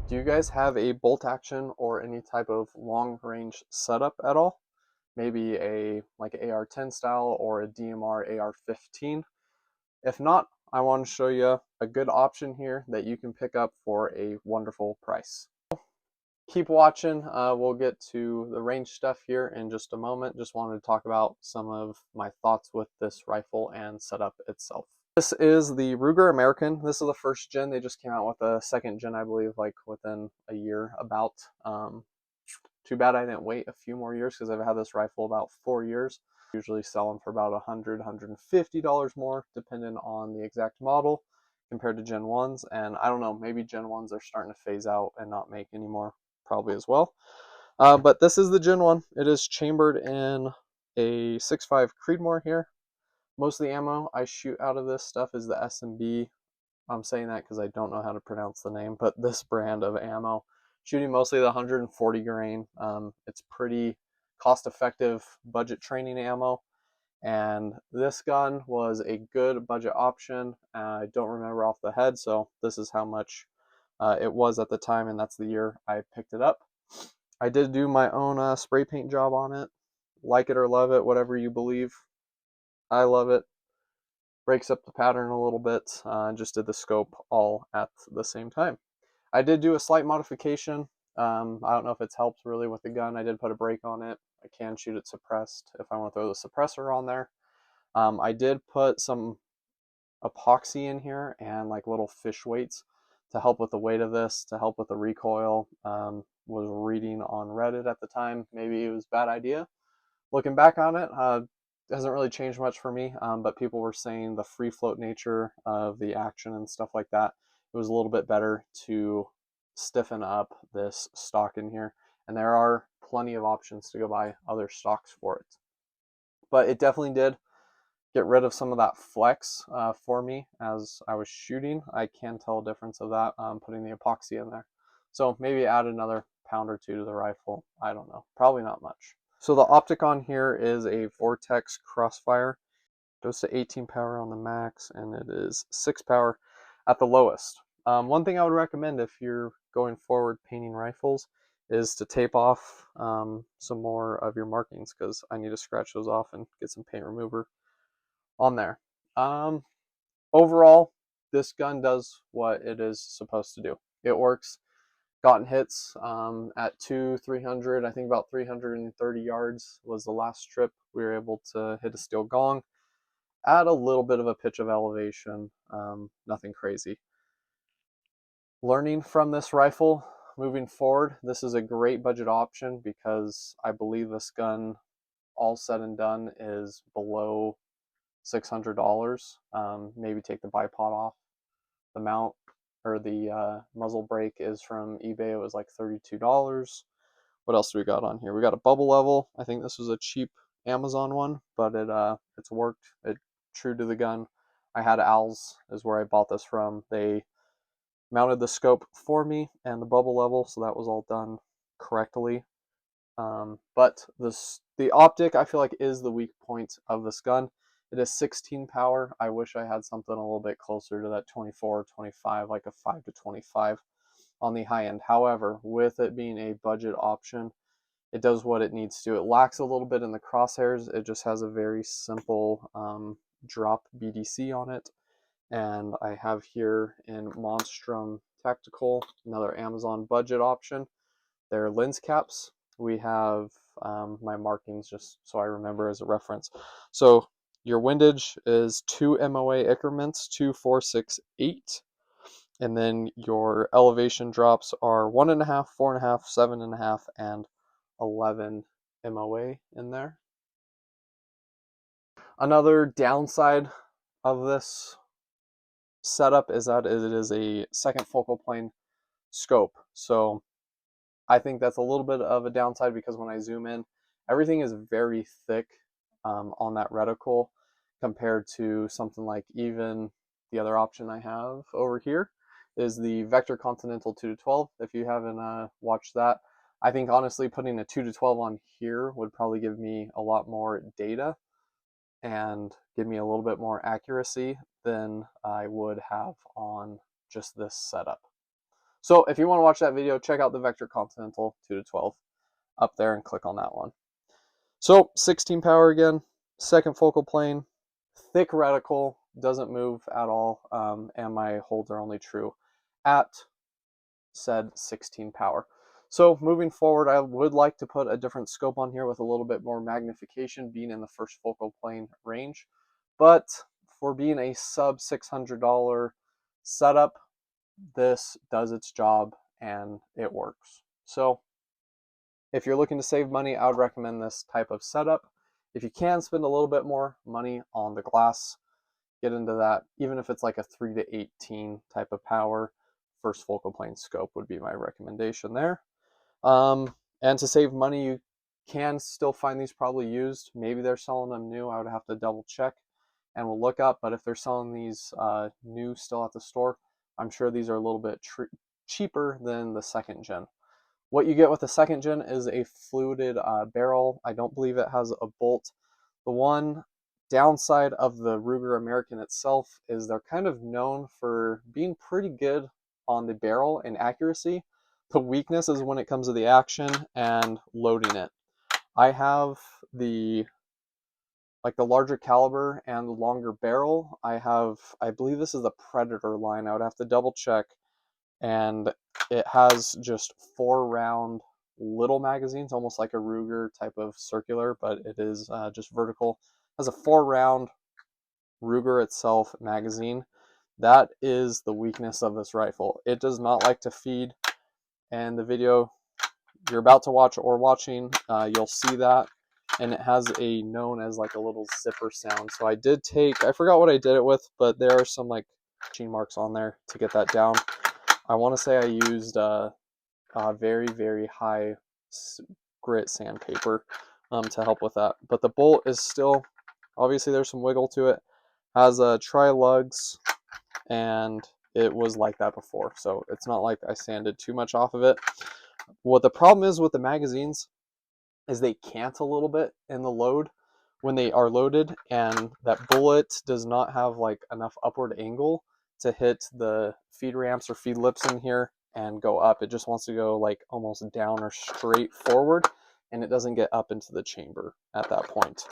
Do you guys have a bolt action or any type of long range setup at all? Maybe a like AR-10 style or a DMR AR-15? If not, I want to show you a good option here that you can pick up for a wonderful price. Keep watching. We'll get to the range stuff here in just a moment. Just wanted to talk about some of my thoughts with this rifle and setup itself. This is the Ruger American. This is the first gen. They just came out with a second gen, I believe, like within a year about. Too bad I didn't wait a few more years because I've had this rifle about 4 years. Usually sell them for about $100, $150 more, depending on the exact model compared to Gen 1s. And I don't know, maybe Gen 1s are starting to phase out and not make anymore, probably as well. But this is the Gen 1. It is chambered in a 6.5 Creedmoor here. Most of the ammo I shoot out of this stuff is the S&B. I'm saying that because I don't know how to pronounce the name, but this brand of ammo. Shooting mostly the 140 grain. It's pretty cost-effective budget training ammo, and this gun was a good budget option. I don't remember off the head, so this is how much it was at the time, and that's the year I picked it up. I did do my own spray paint job on it. Like it or love it, whatever you believe. I love it. Breaks up the pattern a little bit. Just did the scope all at the same time. I did do a slight modification. I don't know if it's helped really with the gun. I did put a brake on it. I can shoot it suppressed if I want to throw the suppressor on there. I did put some epoxy in here and like little fish weights to help with the weight of this, to help with the recoil. Was reading on Reddit at the time. Maybe it was a bad idea. Looking back on it, hasn't really changed much for me, but people were saying the free float nature of the action and stuff like that, it was a little bit better to stiffen up this stock in here. And there are plenty of options to go buy other stocks for it. But it definitely did get rid of some of that flex for me as I was shooting. I can tell a difference of that putting the epoxy in there. So maybe add another pound or two to the rifle. I don't know. Probably not much. So the optic on here is a Vortex Crossfire. Goes to 18 power on the max, and it is 6 power at the lowest. One thing I would recommend if you're going forward painting rifles is to tape off some more of your markings, because I need to scratch those off and get some paint remover on there. Overall, this gun does what it is supposed to do. It works. Gotten hits at 300, I think about 330 yards was the last trip. We were able to hit a steel gong, add a little bit of a pitch of elevation, nothing crazy. Learning from this rifle, moving forward, this is a great budget option because I believe this gun, all said and done, is below $600. Maybe take the bipod off. The mount or the muzzle brake is from eBay. It was like $32. What else do we got on here? We got a bubble level. I think this was a cheap Amazon one, but it's worked. It true to the gun. I had Al's is where I bought this from. They mounted the scope for me and the bubble level, so that was all done correctly. But the optic I feel like is the weak point of this gun. It is 16 power. I wish I had something a little bit closer to that 24 or 25, like a 5 to 25 on the high end. However, with it being a budget option, it does what it needs to. It lacks a little bit in the crosshairs. It just has a very simple drop BDC on it. And I have here in Monstrum Tactical, another Amazon budget option, their lens caps. We have my markings just so I remember as a reference. So your windage is 2 MOA increments, 2, 4, 6, 8. And then your elevation drops are 1.5, 4.5, 7.5, and 11 MOA in there. Another downside of this setup is that it is a second focal plane scope. So I think that's a little bit of a downside because when I zoom in, everything is very thick on that reticle compared to something like even the other option I have over here is the Vector Continental 2-12. If you haven't watched that, I think honestly putting a 2-12 on here would probably give me a lot more data and give me a little bit more accuracy than I would have on just this setup. So if you want to watch that video, check out the Vector Continental 2-12 up there and click on that one. So 16 power again, second focal plane, thick reticle, doesn't move at all, and my holds are only true at said 16 power. So moving forward, I would like to put a different scope on here with a little bit more magnification, being in the first focal plane range. But for being a sub $600 setup, this does its job and it works. So if you're looking to save money, I would recommend this type of setup. If you can spend a little bit more money on the glass, get into that. Even if it's like a 3 to 18 type of power, first focal plane scope would be my recommendation there. And to save money, you can still find these probably used. Maybe they're selling them new. I would have to double check and we'll look up. But if they're selling these new still at the store, I'm sure these are a little bit cheaper than the second gen. What you get with the second gen is a fluted barrel. I don't believe it has a bolt. The one downside of the Ruger American itself is they're kind of known for being pretty good on the barrel and accuracy. The weakness is when it comes to the action and loading it. I have the larger caliber and the longer barrel. I believe this is the Predator line. I would have to double check. And it has just 4-round little magazines, almost like a Ruger type of circular, but it is just vertical. It has a 4-round Ruger itself magazine. That is the weakness of this rifle. It does not like to feed, and the video you're about to watch or watching, you'll see that, and it has a known as like a little zipper sound. So I forgot what I did it with, but there are some like machine marks on there to get that down. I want to say I used very, very high grit sandpaper to help with that. But the bolt is still, obviously there's some wiggle to it. Has tri-lugs, and it was like that before. So it's not like I sanded too much off of it. What the problem is with the magazines is they cant a little bit in the load when they are loaded, and that bullet does not have like enough upward angle to hit the feed ramps or feed lips in here and go up. It just wants to go like almost down or straight forward, and it doesn't get up into the chamber at that point.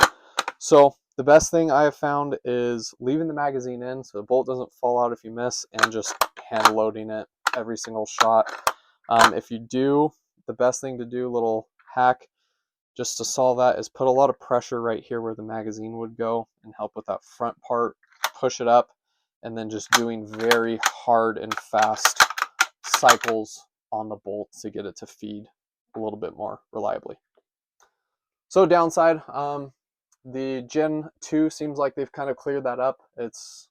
So the best thing I have found is leaving the magazine in so the bolt doesn't fall out if you miss, and just hand loading it every single shot. If you do, the best thing to do, little hack, just to solve that, is put a lot of pressure right here where the magazine would go and help with that front part, push it up, and then just doing very hard and fast cycles on the bolt to get it to feed a little bit more reliably. So downside, the Gen 2 seems like they've kind of cleared that up. It's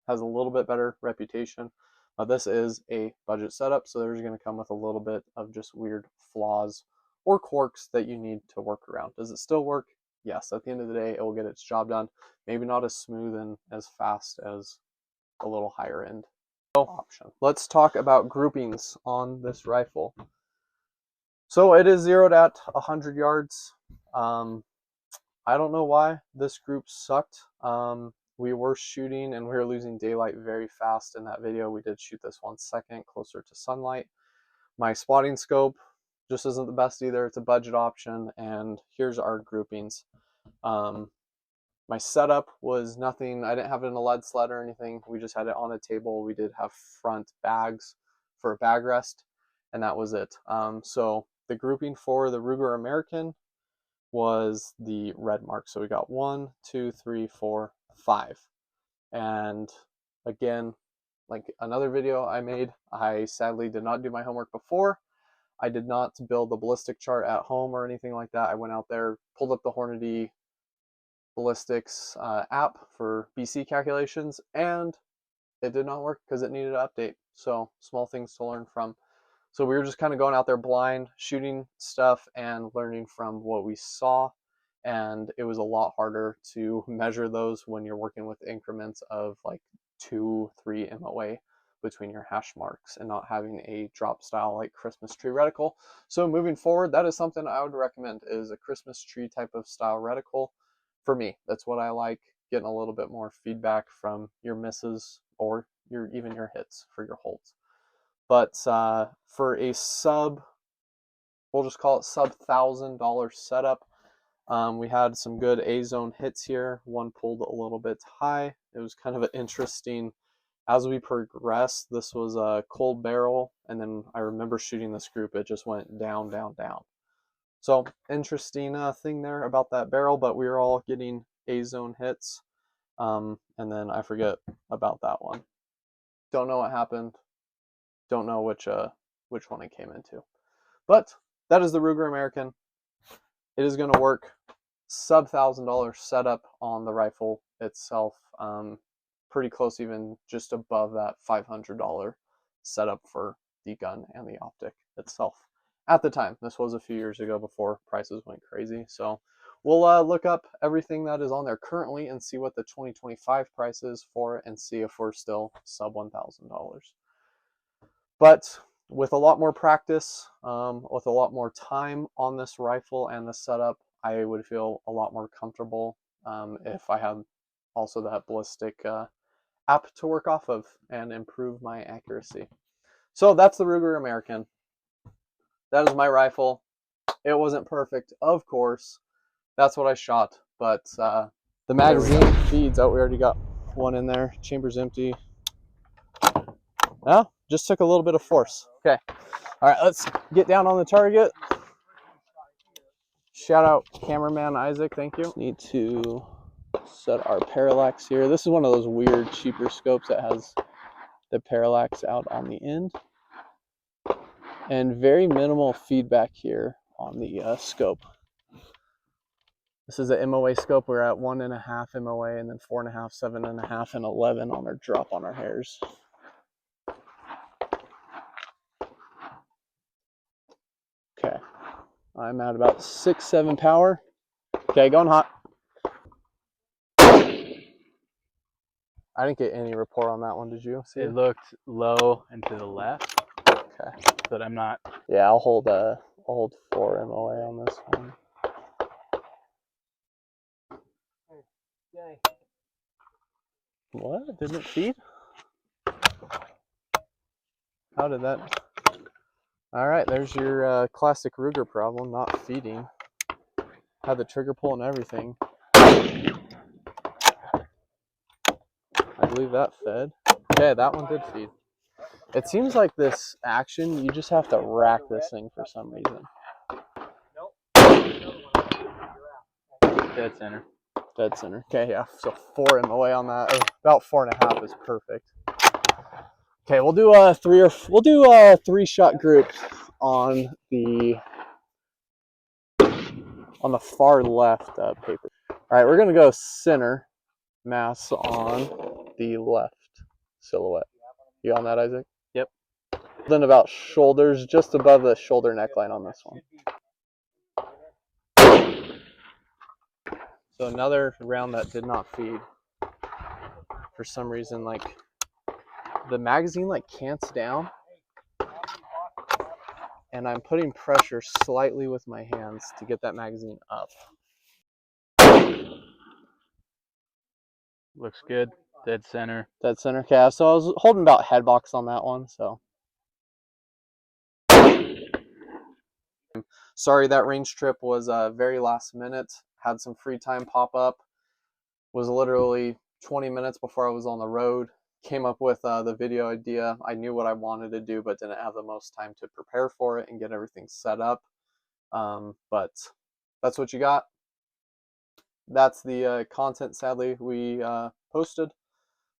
has a little bit better reputation. This is a budget setup, so there's going to come with a little bit of just weird flaws or quirks that you need to work around. Does it still work? Yes, at the end of the day, it will get its job done. Maybe not as smooth and as fast as a little higher end option. Let's talk about groupings on this rifle. So it is zeroed at 100 yards. I don't know why this group sucked. We were shooting and we were losing daylight very fast in that video. We did shoot this 1 second closer to sunlight. My spotting scope just isn't the best either. It's a budget option, and here's our groupings. My setup was nothing. I didn't have it in a lead sled or anything. We just had it on a table. We did have front bags for a bag rest, and that was it. So the grouping for the Ruger American was the red mark. So we got 1, 2, 3, 4, 5. And again, like another video I made, I sadly did not do my homework before. I did not build the ballistic chart at home or anything like that. I went out there, pulled up the Hornady ballistics app for BC calculations, and it did not work because it needed an update. So small things to learn from. So we were just kind of going out there blind, shooting stuff and learning from what we saw. And it was a lot harder to measure those when you're working with increments of like 2, 3 MOA between your hash marks and not having a drop style like Christmas tree reticle. So moving forward, that is something I would recommend, is a Christmas tree type of style reticle. For me, that's what I like, getting a little bit more feedback from your misses or even your hits for your holds. But for a sub, we'll just call it sub $1,000 setup, we had some good A-zone hits here. One pulled a little bit high. It was kind of an interesting, as we progressed, this was a cold barrel, and then I remember shooting this group, it just went down, down, down. So interesting thing there about that barrel, but we were all getting A-zone hits. And then I forget about that one. Don't know what happened. Don't know which one it came into. But that is the Ruger American. It is going to work. Sub $1,000 setup on the rifle itself. Pretty close, even just above that $500 setup for the gun and the optic itself. At the time, this was a few years ago before prices went crazy. So we'll look up everything that is on there currently and see what the 2025 price is for it and see if we're still sub $1,000. But with a lot more practice, with a lot more time on this rifle and the setup, I would feel a lot more comfortable if I had also that ballistic app to work off of and improve my accuracy. So that's the Ruger American. That is my rifle. It wasn't perfect, of course. That's what I shot, but the magazine feeds. Oh, we already got one in there. Chamber's empty. No, just took a little bit of force. Okay. All right, let's get down on the target. Shout out cameraman Isaac, thank you. Need to set our parallax here. This is one of those weird, cheaper scopes that has the parallax out on the end. And very minimal feedback here on the scope. This is a MOA scope. We're at 1.5 MOA and then 4.5, 7.5, and 11 on our drop on our hairs. Okay, I'm at about 6-7 power. Okay, going hot. I didn't get any report on that one. Did you see it? It looked low and to the left. Okay. But I'm not. Yeah, I'll hold 4 MOA on this one. What? Didn't it feed? How did that? All right, there's your classic Ruger problem, not feeding. Had the trigger pull and everything. I believe that fed. Okay, that one did feed. It seems like this action, you just have to rack this thing for some reason. Dead center. Dead center. Okay, yeah. So 4 MOA on that, or about 4.5 is perfect. Okay, we'll do a 3-shot group on the far left paper. All right, we're gonna go center mass on the left silhouette. You on that, Isaac? Yep. Then about shoulders, just above the shoulder neckline on this one. So another round that did not feed. For some reason, like the magazine like cants down, and I'm putting pressure slightly with my hands to get that magazine up. Looks good. Dead center. Dead center. Okay, so I was holding about head box on that one, so. Sorry, that range trip was very last minute. Had some free time pop up. Was literally 20 minutes before I was on the road. Came up with the video idea. I knew what I wanted to do, but didn't have the most time to prepare for it and get everything set up. But that's what you got. That's the content, sadly, we posted.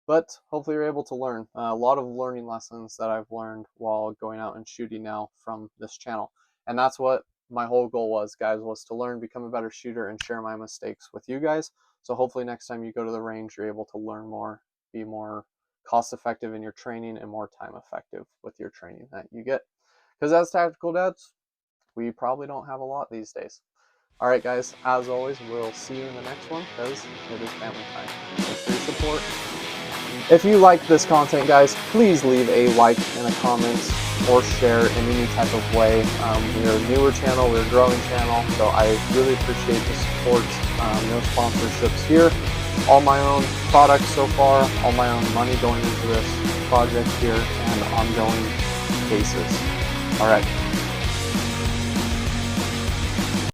But hopefully you're able to learn. A lot of learning lessons that I've learned while going out and shooting now from this channel. And that's what my whole goal was, guys, was to learn, become a better shooter, and share my mistakes with you guys. So hopefully next time you go to the range, you're able to learn more, be more cost effective in your training, and more time effective with your training that you get. Because as tactical dads, we probably don't have a lot these days. All right, guys, as always, we'll see you in the next one, because it is family time. Thanks for your support. If you like this content, guys, please leave a like and a comment or share in any type of way. We're a newer channel, we're a growing channel, so I really appreciate the support. No sponsorships here. All my own products so far, all my own money going into this project here, and ongoing cases. All right.